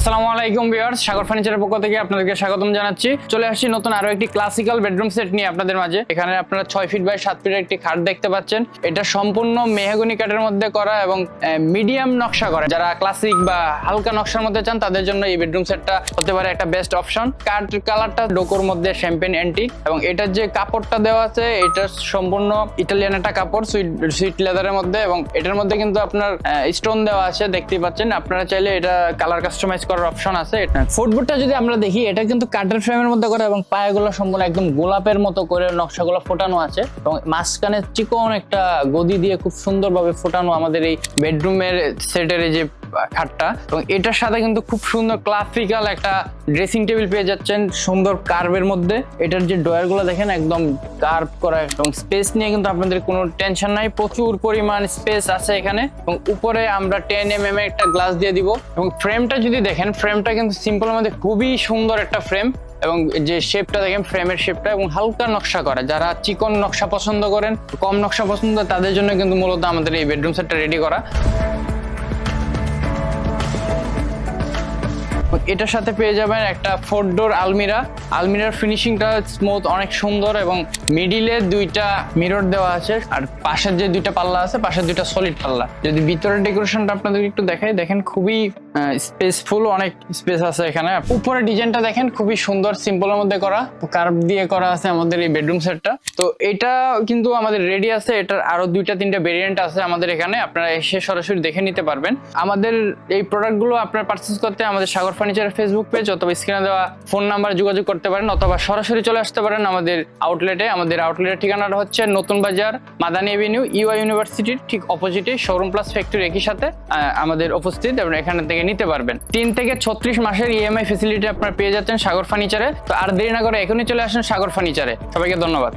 আসসালামু আলাইকুম ভিউয়ার্স, সাগর ফার্নিচারের পক্ষ থেকে আপনাদেরকে স্বাগতম জানাচ্ছি। চলে আসছি নতুন আরো একটি ক্লাসিক্যাল বেডরুম সেট নিয়ে আপনাদের মাঝে। এখানে আপনারা 6 ফিট বাই 7 ফিটের একটি খাট দেখতে পাচ্ছেন। এটা সম্পূর্ণ মেহগনি কাঠের মধ্যে করা এবং মিডিয়াম নকশা করা। যারা ক্লাসিক বা হালকা নকশার মধ্যে চান তাদের জন্য এই বেডরুম সেটটা হতে পারে একটা বেস্ট অপশন। কাঠ কালারটা ডোকোর মধ্যে শ্যাম্পেন অ্যান্টিক এবং এটার যে কাপড়টা দেওয়া আছে এটা সম্পূর্ণ ইটালিয়ান একটা কাপড়, সুইট লেদারের মধ্যে, এবং এটার মধ্যে কিন্তু আপনার স্টোন দেওয়া আছে দেখতেই পাচ্ছেন। আপনারা চাইলে এটা কালার কাস্টমাইজ করার অপশন আছে। ফুটবোর্ডটা যদি আমরা দেখি, এটা কিন্তু কাঠের ফ্রেমের মধ্যে করা এবং পায়াগুলো সম্পূর্ণ একদম গোলাপের মতো করে নকশাগুলো ফোটানো আছে এবং মাঝখানে চিকন একটা গদি দিয়ে খুব সুন্দরভাবে ফোটানো আমাদের এই বেডরুমের সেটের এই যে খাটটা। এবং এটার সাথে কিন্তু খুব সুন্দর ক্লাসিক্যাল একটা ড্রেসিং টেবিল পেয়ে যাচ্ছেন সুন্দর কার্ভের মধ্যে। এটার যে ড্রয়ার গুলো দেখেন একদম কার্ভ করা এবং স্পেস নিয়ে কিন্তু আপনাদের কোনো টেনশন নাই, প্রচুর পরিমাণ স্পেস আছে এখানে। এবং উপরে আমরা 10 mm এর একটা গ্লাস দিয়ে দিব। এবং ফ্রেমটা যদি দেখেন, ফ্রেমটা কিন্তু সিম্পলের মধ্যে খুবই সুন্দর একটা ফ্রেম এবং যে শেপটা দেখেন ফ্রেমের শেপটা এবং হালকা নকশা করা। যারা চিকন নকশা পছন্দ করেন, কম নকশা পছন্দ, তাদের জন্য কিন্তু মূলত আমাদের এই বেডরুম সেটটা রেডি করা। এটার সাথে পেয়ে যাবেন একটা 4 ডোর আলমিরা। আলমিরার ফিনিশিংটা স্মুথ, অনেক সুন্দর এবং মিডিলে 2টা মিরর দেওয়া আছে আর পাশের যে 2টা পাল্লা আছে, পাশের 2টা সলিড পাল্লা। যদি ভিতরের ডেকোরেশনটা আপনাদের একটু দেখাই, দেখেন খুবই স্পেসফুল, অনেক স্পেস আছে এখানে। উপরে ডিজাইনটা দেখেন খুবই সুন্দর, সিম্পলের মধ্যে করা, কার্ভ দিয়ে করা আছে আমাদের এই বেডরুম সেটটা। তো এটা কিন্তু আমাদের রেডি আছে। এটার আরো 2-3টা ভেরিয়েন্ট আছে আমাদের এখানে, আপনারা এসে সরাসরি দেখে নিতে পারবেন। আমাদের এই প্রোডাক্টগুলো আপনারা পারচেজ করতে আমাদের সাগর ফার্নিচারের ফেসবুক পেজ অথবা স্ক্রিনে দেওয়া ফোন নাম্বার যোগাযোগ করতে পারেন, অথবা সরাসরি চলে আসতে পারেন আমাদের আউটলেটে। আমাদের আউটলেটের ঠিকানাটা হচ্ছে নতুন বাজার, মাদানী এভিনিউ, ইউআই ইউনিভার্সিটির ঠিক অপোজিটে শোরুম প্লাস ফ্যাক্টরি একই সাথে আমাদের উপস্থিত, এবং এখান থেকে নিতে পারবেন। 3 থেকে 36 মাসের ইএমআই ফ্যাসিলিটি আপনারা পেয়ে যাচ্ছেন সাগর ফার্নিচারে। তো আর দেরি না করে এখনই চলে আসেন সাগর ফার্নিচারে। সবাইকে ধন্যবাদ।